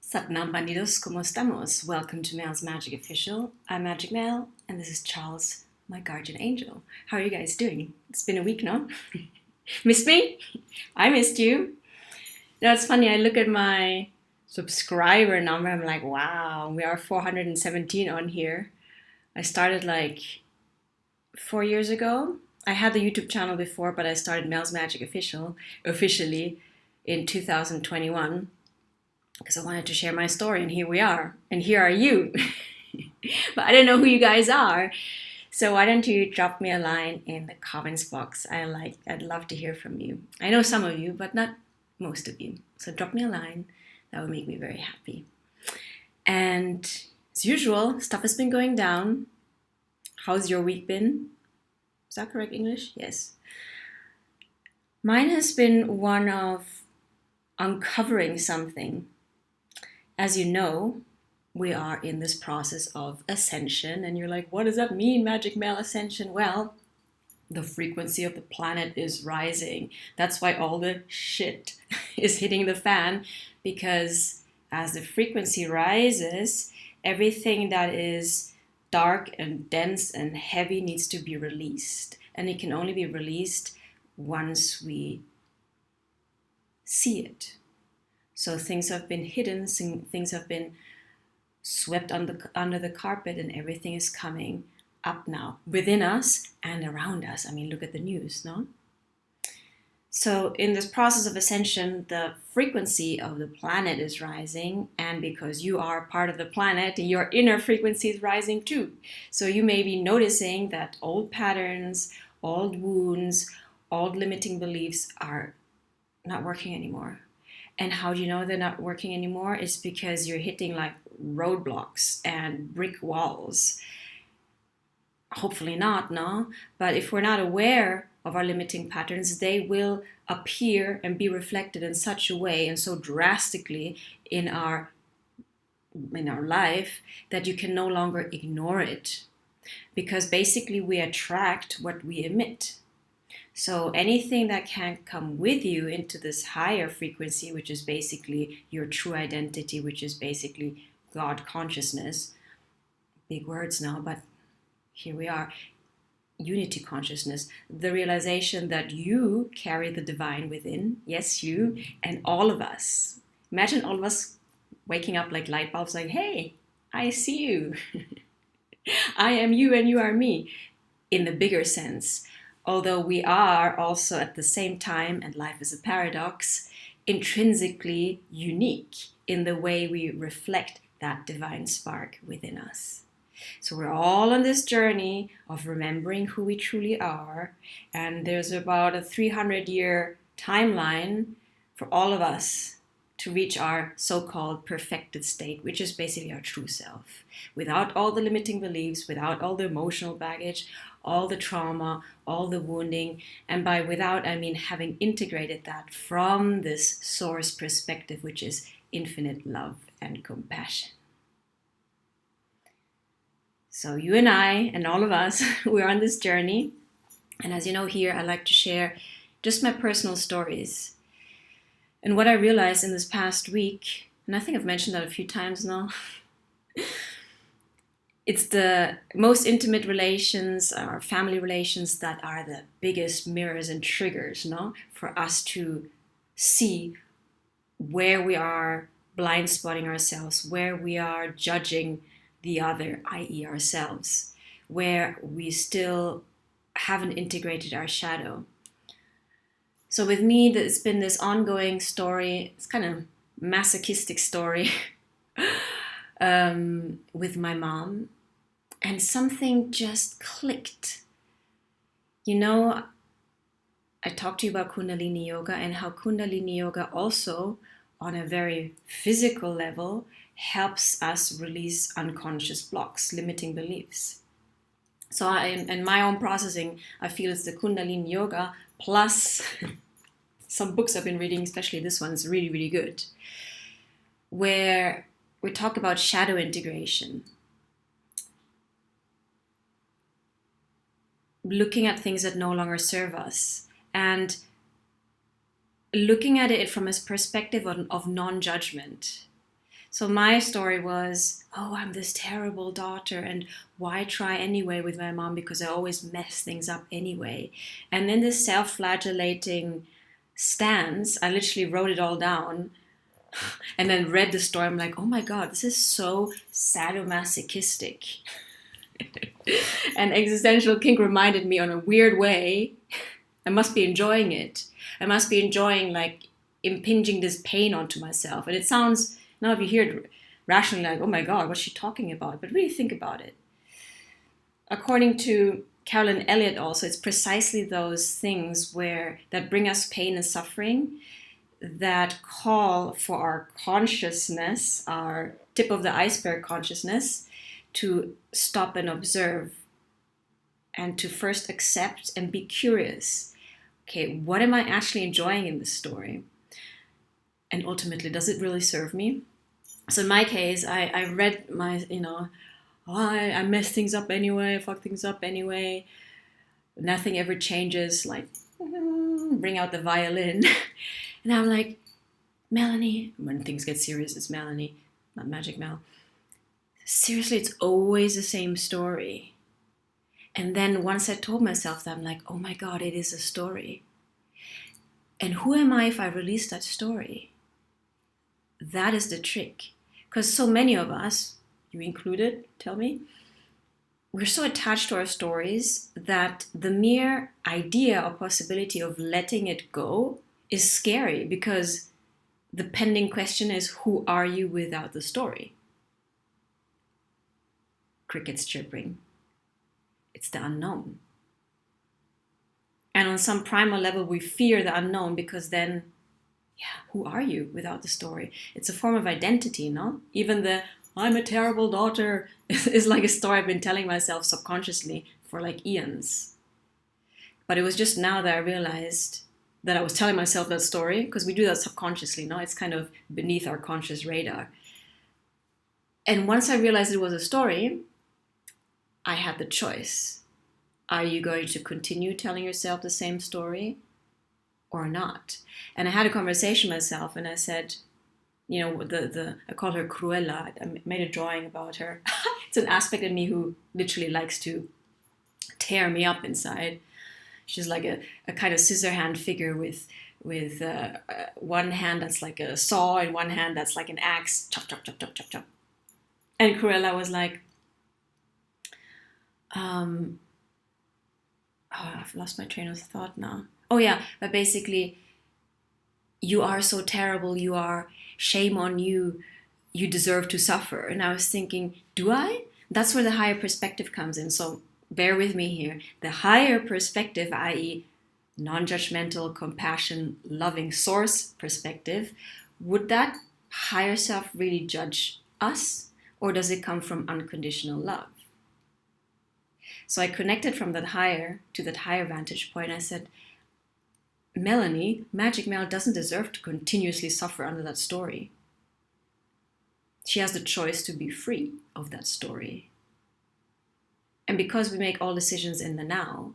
Satnam Bandidos, ¿cómo estamos? Welcome to Mel's Magic Official. I'm Magic Mel, and this is Charles, my guardian angel. How are you guys doing? It's been a week, no? Missed me? I missed you. Now it's funny, I look at my subscriber number, I'm like, wow, we are 417 on here. I started like 4 years ago. I had the YouTube channel before, but I started Mel's Magic officially in 2021. Because I wanted to share my story, and here we are, and here are you. But I don't know who you guys are, so why don't you drop me a line in the comments box? I'd love to hear from you. I know some of you, but not most of you. So drop me a line. That would make me very happy. And as usual, stuff has been going down. How's your week been? Is that correct English? Yes. Mine has been one of uncovering something. As you know, we are in this process of ascension, and you're like, what does that mean, Magic Mel ascension? Well, the frequency of the planet is rising. That's why all the shit is hitting the fan, because as the frequency rises, everything that is dark and dense and heavy needs to be released. And it can only be released once we see it. So things have been hidden, things have been swept under the carpet, and everything is coming up now within us and around us. I mean, look at the news, no? So in this process of ascension, the frequency of the planet is rising, and because you are part of the planet, your inner frequency is rising too. So you may be noticing that old patterns, old wounds, old limiting beliefs are not working anymore. And how do you know they're not working anymore? It's because you're hitting like roadblocks and brick walls. Hopefully not, no? But if we're not aware of our limiting patterns, they will appear and be reflected in such a way and so drastically in our life that you can no longer ignore it. Because basically we attract what we emit. So anything that can come with you into this higher frequency, which is basically your true identity, which is basically God consciousness, big words now, but here we are, unity consciousness, the realization that you carry the divine within, yes, you, and all of us. Imagine all of us waking up like light bulbs, like, hey, I see you. I am you and you are me, in the bigger sense. Although we are also at the same time, and life is a paradox, intrinsically unique in the way we reflect that divine spark within us. So we're all on this journey of remembering who we truly are, and there's about a 300-year timeline for all of us to reach our so-called perfected state, which is basically our true self, without all the limiting beliefs, without all the emotional baggage, all the trauma, all the wounding. And by without, I mean having integrated that from this source perspective, which is infinite love and compassion. So you and I and all of us, we're on this journey. And as you know here, I like to share just my personal stories. And what I realized in this past week, and I think I've mentioned that a few times now, it's the most intimate relations, our family relations, that are the biggest mirrors and triggers, no, for us to see where we are blind spotting ourselves, where we are judging the other, i.e. ourselves, where we still haven't integrated our shadow. So with me, it's been this ongoing story. It's kind of masochistic story with my mom. And something just clicked. You know, I talked to you about Kundalini Yoga and how Kundalini Yoga also, on a very physical level, helps us release unconscious blocks, limiting beliefs. So in my own processing, I feel it's the Kundalini Yoga plus some books I've been reading, especially this one is really, really good, where we talk about shadow integration. Looking at things that no longer serve us and looking at it from a perspective of non-judgment. So my story was, oh, I'm this terrible daughter, and why try anyway with my mom because I always mess things up anyway. And in this self-flagellating stance, I literally wrote it all down and then read the story. I'm like, oh my God, this is so sadomasochistic. And existential kink reminded me on a weird way, I must be enjoying it. I must be enjoying like impinging this pain onto myself. And it sounds, now if you hear it rationally, like, oh my God, what's she talking about? But really think about it. According to Carolyn Elliott also, it's precisely those things that bring us pain and suffering that call for our consciousness, our tip of the iceberg consciousness, to stop and observe and to first accept and be curious. Okay, what am I actually enjoying in this story? And ultimately, does it really serve me? So in my case, I read my, I mess things up anyway, I fuck things up anyway. Nothing ever changes, like, bring out the violin. And I'm like, Melanie, when things get serious, it's Melanie, not Magic Mel. Seriously, it's always the same story. And then once I told myself that, I'm like, oh my God, it is a story. And who am I if I release that story? That is the trick. Because so many of us, you included, tell me, we're so attached to our stories that the mere idea or possibility of letting it go is scary, because the pending question is, who are you without the story? Crickets chirping. It's the unknown. And on some primal level, we fear the unknown, because then, who are you without the story? It's a form of identity, no? Even the I'm a terrible daughter is like a story I've been telling myself subconsciously for like eons. But it was just now that I realized that I was telling myself that story, because we do that subconsciously, no? It's kind of beneath our conscious radar. And once I realized it was a story, I had the choice. Are you going to continue telling yourself the same story or not? And I had a conversation with myself, and I said, I call her Cruella. I made a drawing about her. It's an aspect of me who literally likes to tear me up inside. She's like a kind of scissor hand figure with one hand that's like a saw and one hand that's like an axe. Chop, chop, chop, chop, chop, chop. And Cruella was like, I've lost my train of thought now. Oh yeah, but basically, you are so terrible, you are, shame on you, you deserve to suffer. And I was thinking, do I? That's where the higher perspective comes in. So bear with me here. The higher perspective, i.e. non-judgmental, compassion, loving source perspective, would that higher self really judge us? Or does it come from unconditional love? So I connected from that higher to that higher vantage point. I said, Melanie, Magic Mel doesn't deserve to continuously suffer under that story. She has the choice to be free of that story. And because we make all decisions in the now,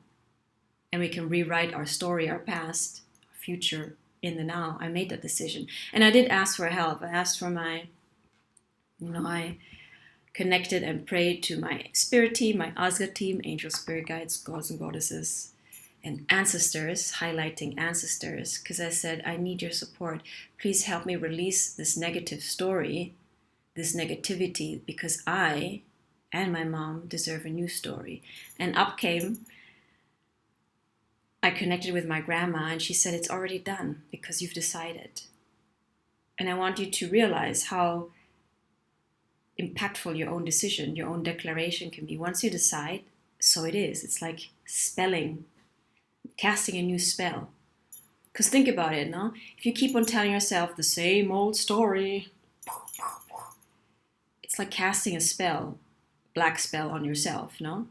and we can rewrite our story, our past, our future in the now, I made that decision. And I did ask for help. I asked for I connected and prayed to my spirit team, my Asga team, angel spirit guides, gods and goddesses, and ancestors, highlighting ancestors, because I said, I need your support. Please help me release this negative story, this negativity, because I and my mom deserve a new story. And up came, I connected with my grandma, and she said, it's already done because you've decided. And I want you to realize how impactful your own decision, your own declaration can be. Once you decide, so it is. It's like spelling, casting a new spell. Because think about it, no? If you keep on telling yourself the same old story, it's like casting a spell, black spell on yourself, no?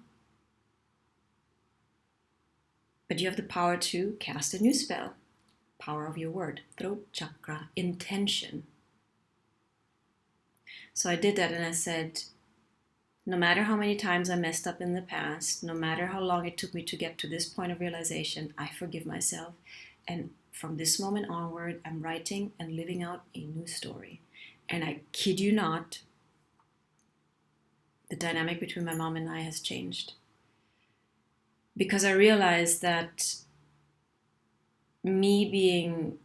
But you have the power to cast a new spell. Power of your word, throat chakra, intention. So I did that, and I said, no matter how many times I messed up in the past, no matter how long it took me to get to this point of realization, I forgive myself. And from this moment onward, I'm writing and living out a new story. And I kid you not, the dynamic between my mom and I has changed. Because I realized that me being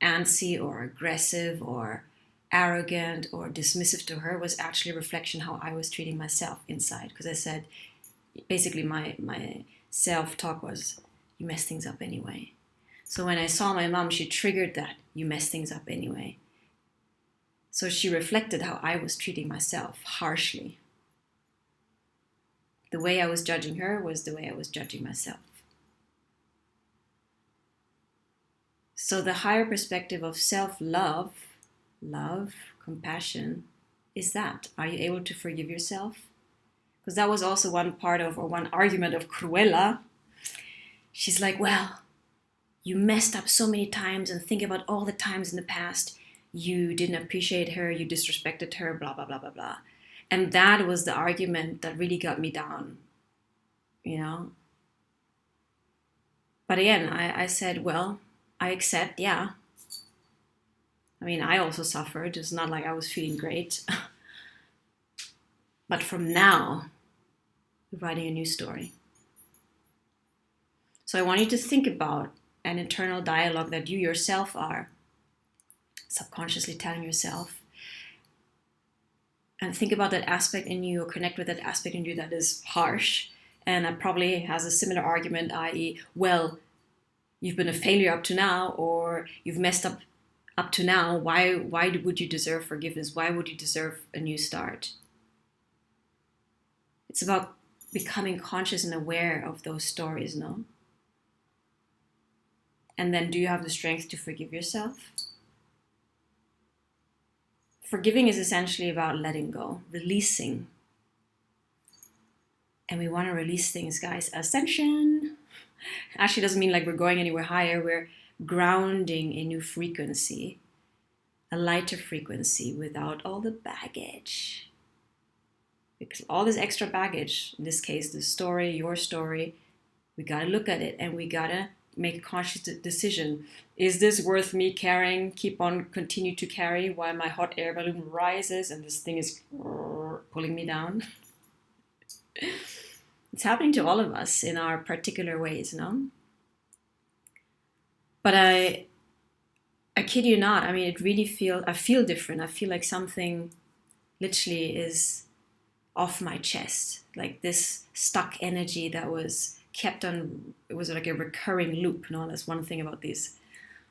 antsy or aggressive or arrogant or dismissive to her was actually a reflection how I was treating myself inside. Because I said, basically my self-talk was, you mess things up anyway. So when I saw my mom, she triggered that, you mess things up anyway. So she reflected how I was treating myself harshly. The way I was judging her was the way I was judging myself. So the higher perspective of self-love, love, compassion, is that. Are you able to forgive yourself? Because that was also one part of, or one argument of Kruella. She's like, well, you messed up so many times, and think about all the times in the past you didn't appreciate her, you disrespected her, blah, blah, blah, blah, blah. And that was the argument that really got me down, you know. But again, I said, well, I accept, yeah. I mean, I also suffered. It's not like I was feeling great. But from now, we're writing a new story. So I want you to think about an internal dialogue that you yourself are subconsciously telling yourself. And think about that aspect in you, or connect with that aspect in you that is harsh and that probably has a similar argument, i.e., well, you've been a failure up to now, or you've messed up to now. Why would you deserve forgiveness? Why would you deserve a new start? It's about becoming conscious and aware of those stories, no? And then do you have the strength to forgive yourself? Forgiving is essentially about letting go, releasing. And we want to release things, guys. Ascension actually doesn't mean like we're going anywhere higher. We're grounding a new frequency, a lighter frequency without all the baggage. Because all this extra baggage, in this case, the story, your story, we got to look at it and we got to make a conscious decision. Is this worth me carrying, continue to carry while my hot air balloon rises and this thing is pulling me down? It's happening to all of us in our particular ways, no? But I kid you not, I mean, I feel different. I feel like something literally is off my chest. Like this stuck energy that was kept on, it was like a recurring loop. No, that's one thing about these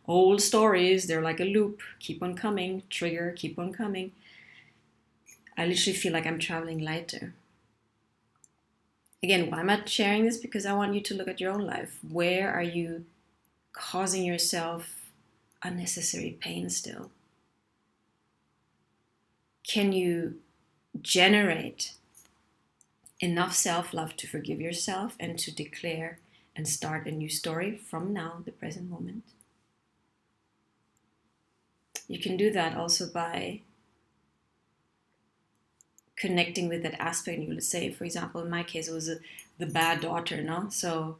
old stories. They're like a loop, keep on coming, trigger, keep on coming. I literally feel like I'm traveling lighter. Again, why am I sharing this? Because I want you to look at your own life. Where are you causing yourself unnecessary pain still? Can you generate enough self-love to forgive yourself and to declare and start a new story from now, the present moment? You can do that also by connecting with that aspect. You would say, for example, in my case, it was the bad daughter, no? So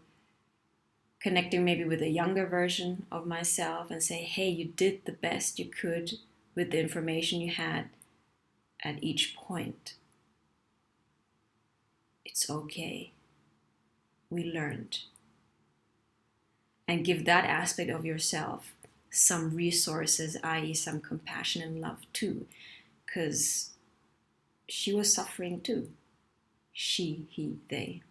connecting maybe with a younger version of myself and say, hey, you did the best you could with the information you had at each point. It's okay. We learned. And give that aspect of yourself some resources, i.e. some compassion and love too. Because she was suffering too. She, he, they.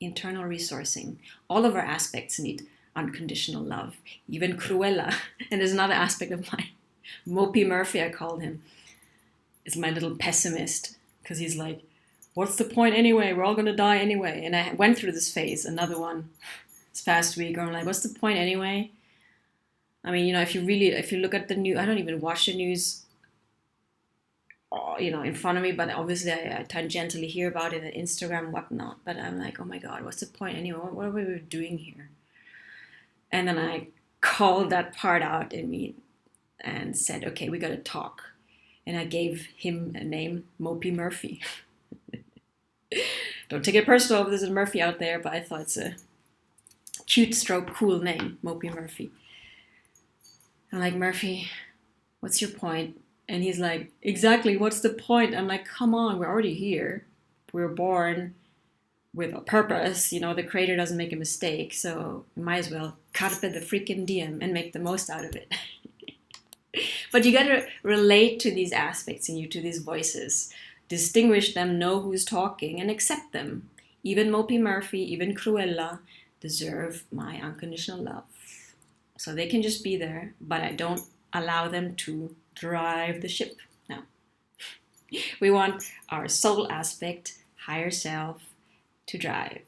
Internal resourcing. All of our aspects need unconditional love. Even Kruella. And there's another aspect of mine. Mopy Murphy, I called him, is my little pessimist. Because he's like, what's the point anyway? We're all going to die anyway. And I went through this phase, another one, this past week. Where I'm like, what's the point anyway? I mean, you know, if you look at the news, I don't even watch the news, you know, in front of me. But obviously I tangentially hear about it on Instagram and whatnot. But I'm like, oh my God, what's the point anyway? What are we doing here? And then I called that part out in me and said, okay, we got to talk. And I gave him a name, Mopy Murphy. Don't take it personal if there's a Murphy out there, but I thought it's a cute stroke, cool name, Mopy Murphy. I'm like, Murphy, what's your point? And he's like, exactly, what's the point? I'm like, come on, we're already here. We're born with a purpose. The creator doesn't make a mistake, so we might as well carpe the freaking diem and make the most out of it. But you got to relate to these aspects in you, to these voices. Distinguish them, know who's talking, and accept them. Even Mopy Murphy, even Cruella deserve my unconditional love. So they can just be there, but I don't allow them to drive the ship. No. We want our soul aspect, higher self, to drive,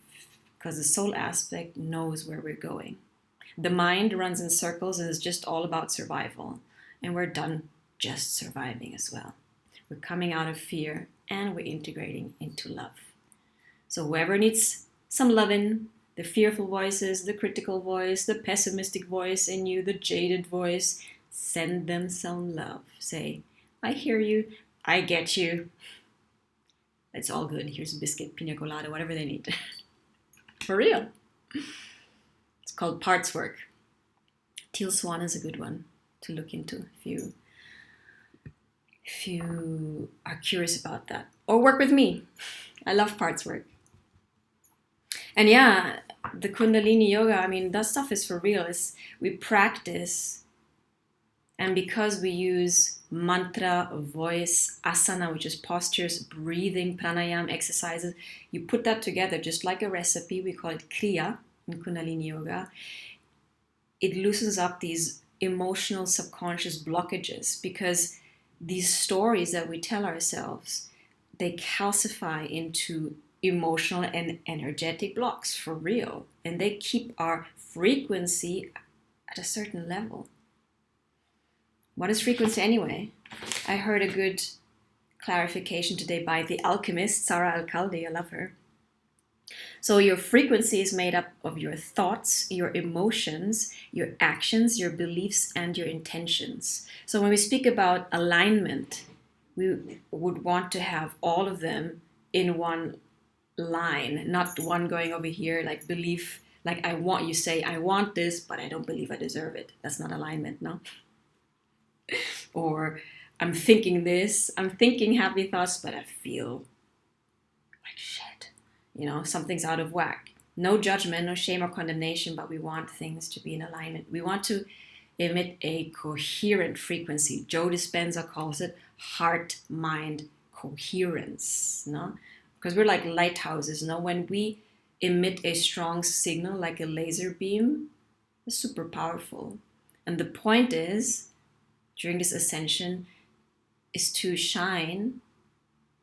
because the soul aspect knows where we're going. The mind runs in circles and is just all about survival. And we're done just surviving as well. We're coming out of fear and we're integrating into love. So whoever needs some loving, the fearful voices, the critical voice, the pessimistic voice in you, the jaded voice, send them some love. Say, I hear you, I get you. It's all good. Here's a biscuit, pina colada, whatever they need. For real. It's called parts work. Teal Swan is a good one to look into if you are curious about that. Or work with me. I love parts work. And yeah, the Kundalini yoga, that stuff is for real. We practice, and because we use mantra, voice, asana, which is postures, breathing, pranayama exercises, you put that together just like a recipe. We call it kriya in Kundalini yoga. It loosens up these emotional subconscious blockages, because these stories that we tell ourselves, they calcify into emotional and energetic blocks for real, and they keep our frequency at a certain level. What is frequency anyway? I heard a good clarification today by the alchemist Sarah Alcalde. I love her. So your frequency is made up of your thoughts, your emotions, your actions, your beliefs, and your intentions. So when we speak about alignment, we would want to have all of them in one line, not one going over here, like belief, like I want this, but I don't believe I deserve it. That's not alignment, no? Or I'm thinking this, I'm thinking happy thoughts, but I feel like shit. Something's out of whack. No judgment, no shame or condemnation, but we want things to be in alignment. We want to emit a coherent frequency. Joe Dispenza calls it heart-mind coherence, no? Because we're like lighthouses, no? When we emit a strong signal like a laser beam, it's super powerful. And the point is, during this ascension, is to shine,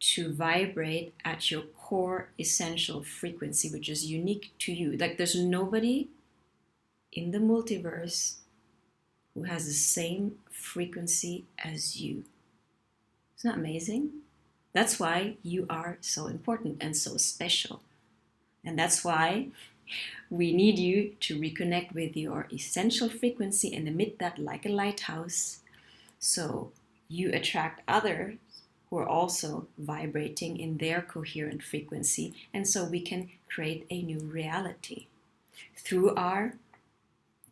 to vibrate at your core essential frequency, which is unique to you. Like there's nobody in the multiverse who has the same frequency as you. Isn't that amazing? That's why you are so important and so special. And that's why we need you to reconnect with your essential frequency and emit that like a lighthouse, so you attract others who are also vibrating in their coherent frequency, and so we can create a new reality through our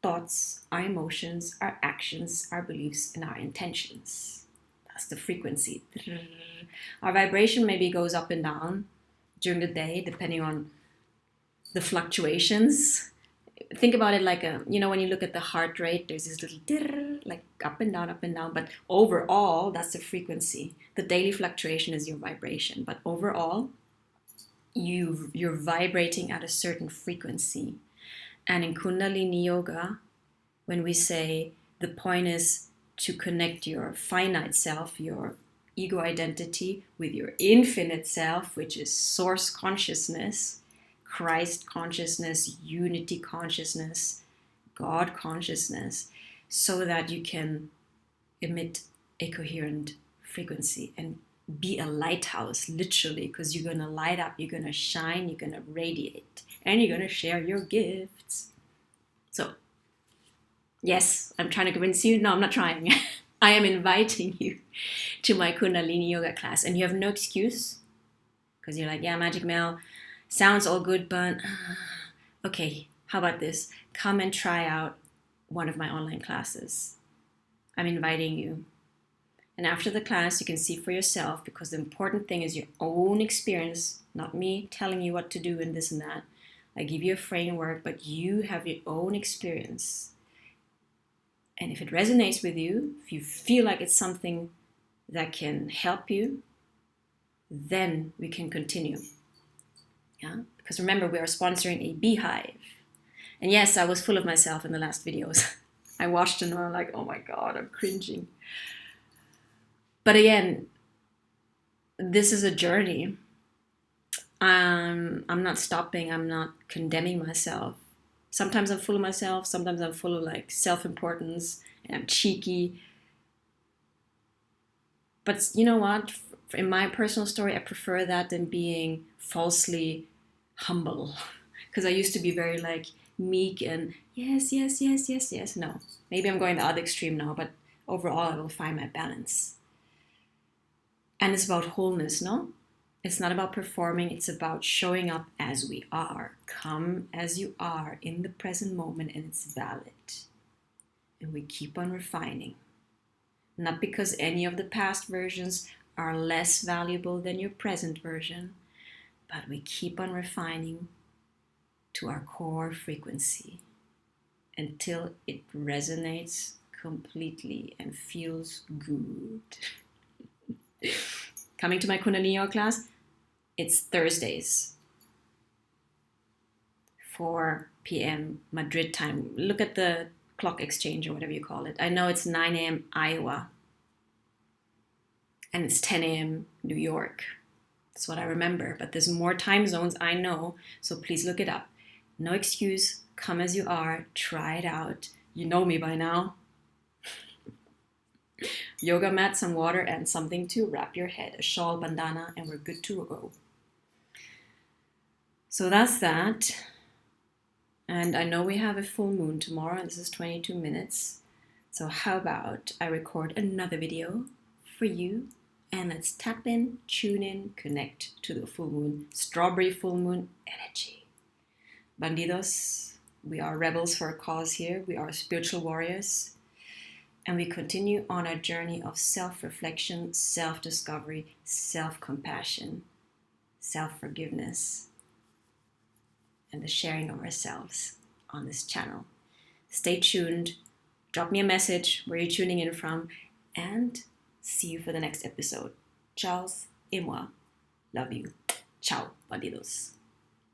thoughts, our emotions, our actions, our beliefs, and our intentions. That's the frequency. Our vibration maybe goes up and down during the day depending on the fluctuations. Think about it like when you look at the heart rate, there's this little like up and down, but overall, that's the frequency. The daily fluctuation is your vibration, but overall, you're vibrating at a certain frequency. And in Kundalini Yoga, when we say the point is to connect your finite self, your ego identity, with your infinite self, which is source consciousness, Christ consciousness, unity consciousness, God consciousness, so that you can emit a coherent frequency and be a lighthouse, literally, because you're going to light up, you're going to shine, you're going to radiate, and you're going to share your gifts. So, yes, I'm trying to convince you. No, I'm not trying. I am inviting you to my Kundalini Yoga class, and you have no excuse, because you're like, yeah, Magic Mel, sounds all good, but okay, how about this? Come and try out one of my online classes. I'm inviting you. And after the class, you can see for yourself, because the important thing is your own experience, not me telling you what to do and this and that. I give you a framework, but you have your own experience. And if it resonates with you, if you feel like it's something that can help you, then we can continue. Yeah? Because remember, we are sponsoring a beehive. And yes, I was full of myself in the last videos. I watched them and I'm like, oh my God, I'm cringing. But again, this is a journey. I'm not stopping. I'm not condemning myself. Sometimes I'm full of myself. Sometimes I'm full of like self-importance and I'm cheeky. But you know what? In my personal story, I prefer that than being falsely humble. Because I used to be very like meek and yes, yes, yes, yes, yes. No, maybe I'm going the other extreme now, but overall I will find my balance. And it's about wholeness, no? It's not about performing, it's about showing up as we are. Come as you are in the present moment, and it's valid. And we keep on refining. Not because any of the past versions are less valuable than your present version, but we keep on refining to our core frequency until it resonates completely and feels good. Coming to my Kundalini yoga class, it's Thursdays, 4 p.m. Madrid time. Look at the clock exchange or whatever you call it. I know it's 9 a.m. Iowa and it's 10 a.m. New York. That's what I remember, but there's more time zones I know, so please look it up. No excuse, come as you are, try it out. You know me by now. Yoga mat, some water, and something to wrap your head, a shawl, bandana, and we're good to go. So that's that. And I know we have a full moon tomorrow, and this is 22 minutes. So how about I record another video for you, and let's tap in, tune in, connect to the full moon, strawberry full moon energy. Bandidos, we are rebels for a cause here. We are spiritual warriors. And we continue on our journey of self-reflection, self-discovery, self-compassion, self-forgiveness, and the sharing of ourselves on this channel. Stay tuned. Drop me a message where you're tuning in from, and see you for the next episode. Charles et moi. Love you. Ciao, bandidos.